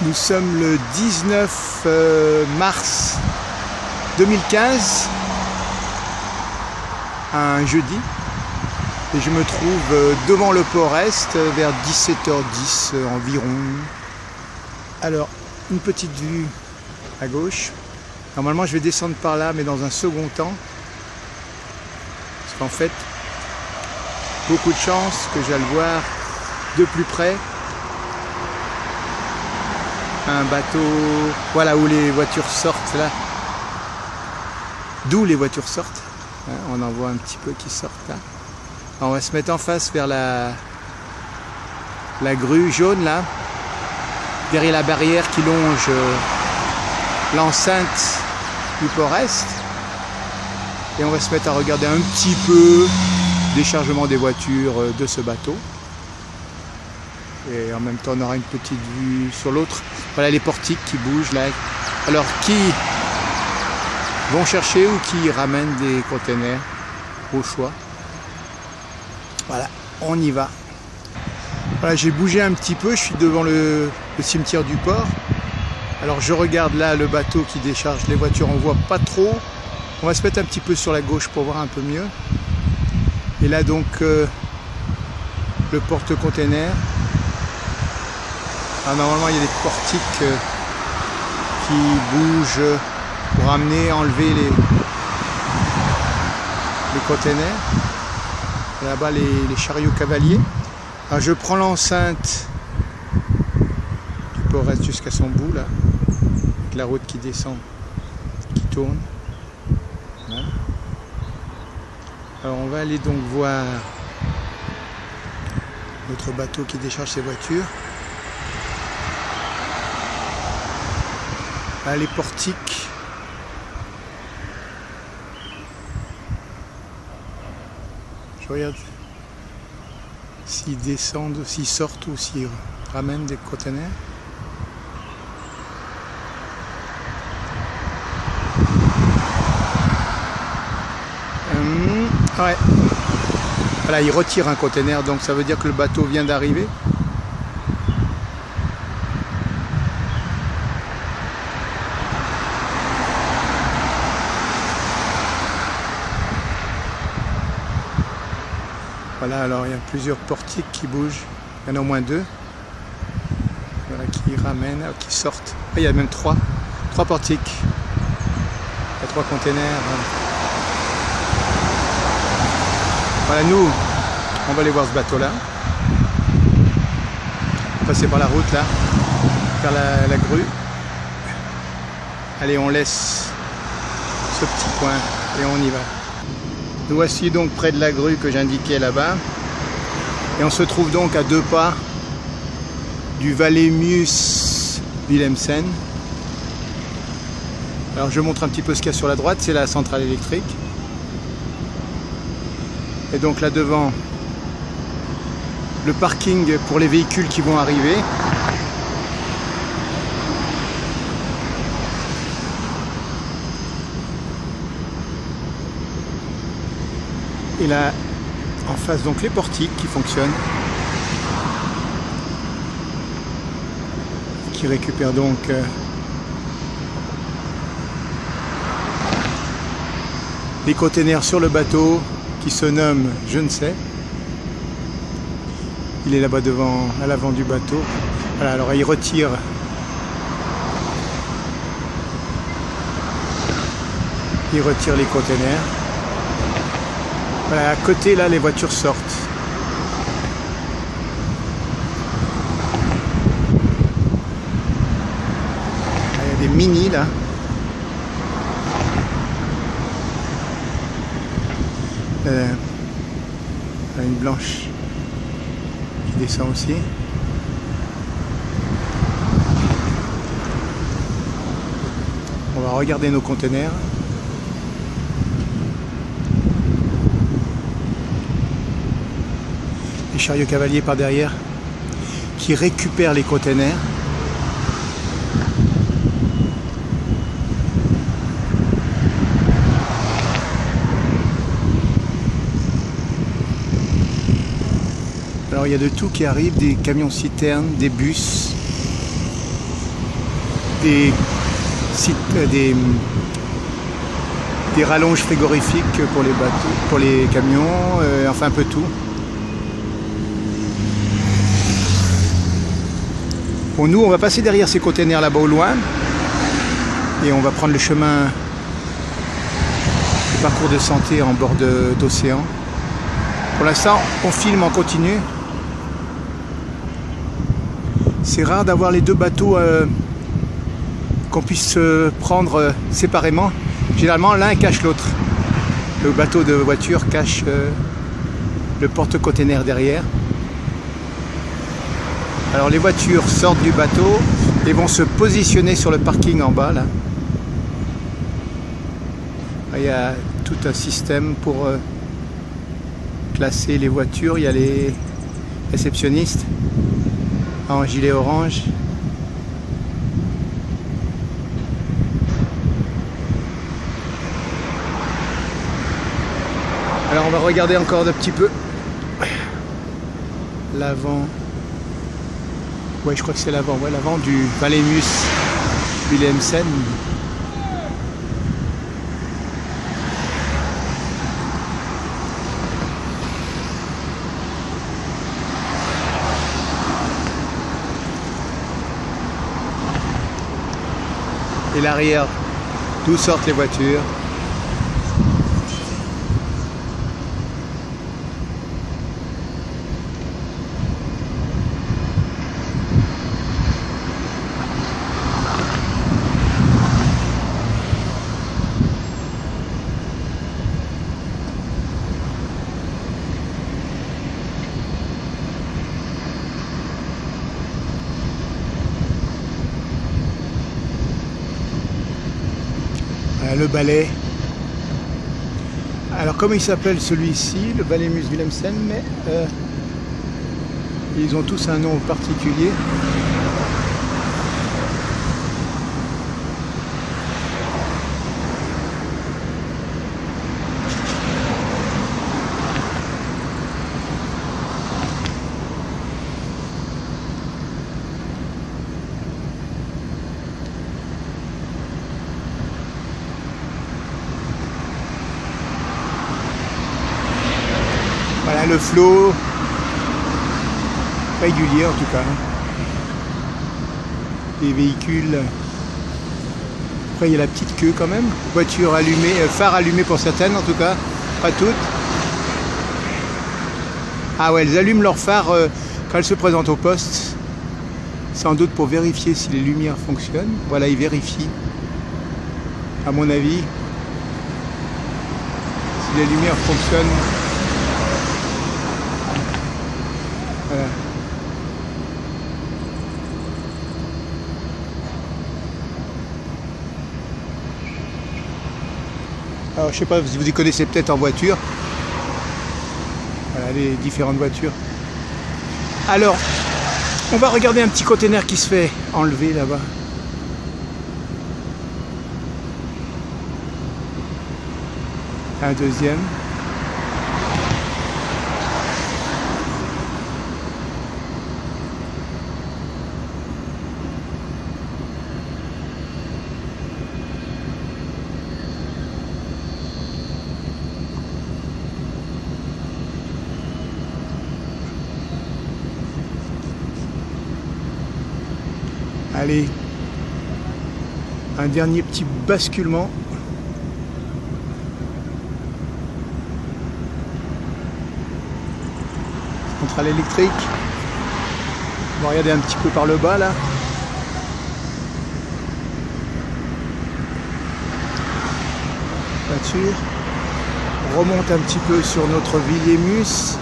Nous sommes le 19 mars 2015, un jeudi, et je me trouve devant le port Est vers 17h10 environ. Alors, une petite vue à gauche. Normalement, je vais descendre par là, mais dans un second temps, parce qu'en fait, beaucoup de chance que j'aille voir de plus près un bateau, voilà où les voitures sortent là, d'où les voitures sortent, on en voit un petit peu qui sortent là. Alors on va se mettre en face vers la grue jaune là, derrière la barrière qui longe l'enceinte du port Est, et on va se mettre à regarder un petit peu le déchargement des voitures de ce bateau. Et en même temps on aura une petite vue sur l'autre. Voilà les portiques qui bougent là. Alors qui vont chercher ou qui ramènent des containers au choix. Voilà, on y va. Voilà, j'ai bougé un petit peu, je suis devant le cimetière du port. Alors je regarde là le bateau qui décharge les voitures, on voit pas trop. On va se mettre un petit peu sur la gauche pour voir un peu mieux. Et là donc le porte-container. Alors, normalement il y a des portiques qui bougent pour amener, enlever les containers. Là-bas les chariots cavaliers. Alors, je prends l'enceinte du port Est jusqu'à son bout là, avec la route qui descend, qui tourne. Voilà. Alors on va aller donc voir notre bateau qui décharge ses voitures. Là, les portiques. Je regarde s'ils descendent, s'ils sortent ou s'ils ramènent des containers. Ouais. Voilà, ils retirent un container, donc ça veut dire que le bateau vient d'arriver. Voilà, alors il y a plusieurs portiques qui bougent, il y en a au moins deux, voilà, qui ramènent, qui sortent. Il y a même trois portiques, il y a trois containers. Voilà, nous, on va aller voir ce bateau-là, passer par la route là, vers la grue. Allez, on laisse ce petit coin et on y va. Nous voici donc près de la grue que j'indiquais là-bas, et on se trouve donc à 2 pas du Wallenius Wilhelmsen. Alors je montre un petit peu ce qu'il y a sur la droite, c'est la centrale électrique. Et donc là devant, le parking pour les véhicules qui vont arriver. Et là, en face, donc les portiques qui fonctionnent, qui récupèrent donc les containers sur le bateau, qui se nomme je ne sais. Il est là-bas devant, à l'avant du bateau. Voilà, alors il retire les containers. Voilà, à côté là les voitures sortent. Là, il y a des mini là. Là, une blanche qui descend aussi. On va regarder nos containers. Les chariots cavaliers par derrière qui récupèrent les containers. Alors il y a de tout qui arrive, des camions citernes, des bus. des sites, des rallonges frigorifiques pour les bateaux, pour les camions, enfin un peu tout. Bon, nous on va passer derrière ces containers là-bas au loin et on va prendre le chemin, le parcours de santé en bord d'océan. Pour l'instant on filme en continu. C'est rare d'avoir les deux bateaux qu'on puisse prendre séparément. Généralement l'un cache l'autre. Le bateau de voiture cache le porte-container derrière. Alors les voitures sortent du bateau et vont se positionner sur le parking en bas là. Il y a tout un système pour classer les voitures. Il y a les réceptionnistes en gilet orange. Alors on va regarder encore un petit peu l'avant. Ouais, je crois que c'est l'avant. Ouais, l'avant du Wallenius Wilhelmsen. Et l'arrière, d'où sortent les voitures. Le balai. Alors comment il s'appelle celui-ci, le Wallenius Wilhelmsen, mais ils ont tous un nom particulier. Voilà le flot régulier en tout cas. Les véhicules. Après il y a la petite queue quand même. Voiture allumée, phare allumé pour certaines en tout cas, pas toutes. Ah ouais, elles allument leur phare quand elles se présentent au poste. Sans doute pour vérifier si les lumières fonctionnent. Voilà, ils vérifient. À mon avis, si les lumières fonctionnent. Voilà. Alors je sais pas si vous y connaissez peut-être en voiture. Voilà les différentes voitures. Alors, on va regarder un petit container qui se fait enlever là-bas. Un deuxième. Allez, un dernier petit basculement. Centrale électrique. On va regarder un petit peu par le bas là. Voiture. On remonte un petit peu sur notre Wallenius.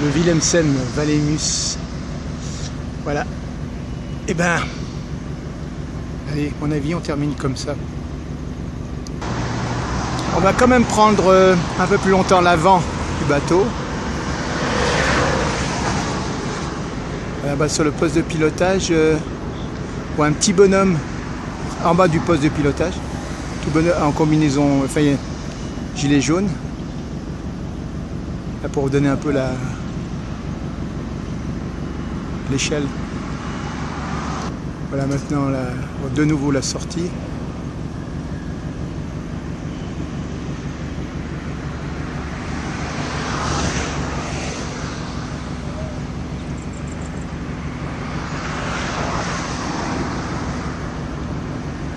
Le Wilhelmsen Wallenius. Voilà. Et ben, allez, à mon avis, on termine comme ça. On va quand même prendre un peu plus longtemps l'avant du bateau. Là-bas sur le poste de pilotage, ou un petit bonhomme en bas du poste de pilotage, tout bonhomme en combinaison, enfin, gilet jaune. Là, pour vous donner un peu l'échelle. Voilà maintenant de nouveau la sortie.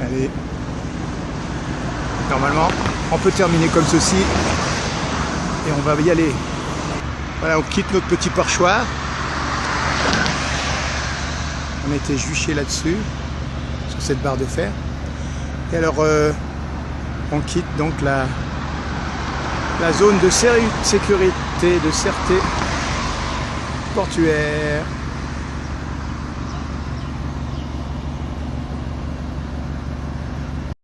Allez, normalement on peut terminer comme ceci et on va y aller. Voilà, on quitte notre petit perchoir. On était juché là-dessus, sur cette barre de fer. Et alors on quitte donc la zone de sécurité, de sûreté portuaire.